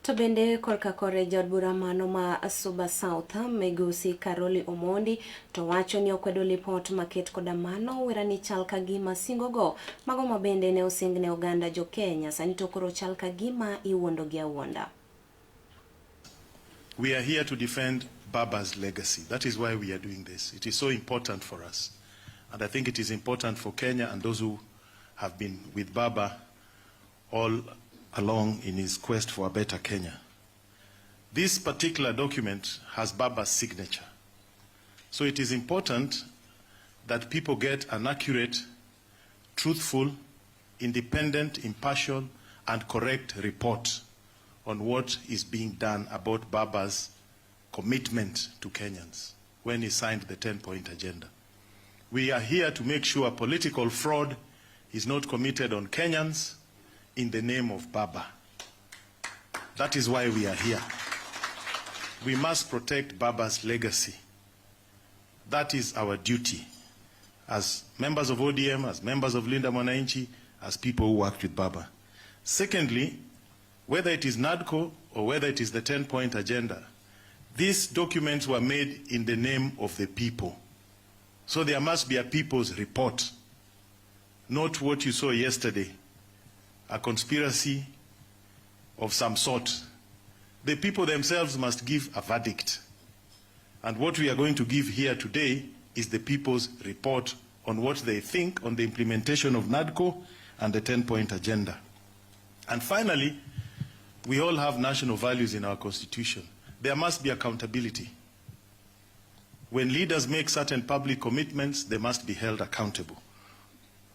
To bende korka kore jod bura mano ma Suba South Migosi Karoli Omondi to wacho ni okwedo lipot maket koda mano wera ni chal ka gima singogo mago ma bende ne osingne oganda jo Kenya sani to koro chal ka gima iwuondo gi awuonda. We are here to defend Baba's legacy. That is why we are doing this. It is so important for us. And I think it is important for Kenya and those who have been with Baba all along in his quest for a better Kenya. This particular document has Baba's signature. So it is important that people get an accurate, truthful, independent, impartial, and correct report on what is being done about Baba's commitment to Kenyans when he signed the 10-point agenda. We are here to make sure political fraud is not committed on Kenyans in the name of Baba. That is why we are here. We must protect Baba's legacy. That is our duty as members of ODM, as members of Linda Mwananchi, as people who worked with Baba. Secondly, whether it is NADCO or whether it is the 10-point agenda, these documents were made in the name of the people. So there must be a people's report, not what you saw yesterday, a conspiracy of some sort. The people themselves must give a verdict. And what we are going to give here today is the people's report on what they think on the implementation of NADCO and the 10-point agenda. And finally, we all have national values in our constitution. There must be accountability. When leaders make certain public commitments, they must be held accountable.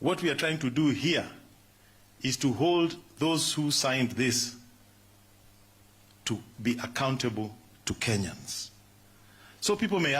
What we are trying to do here is to hold those who signed this to be accountable to Kenyans. So people may ask,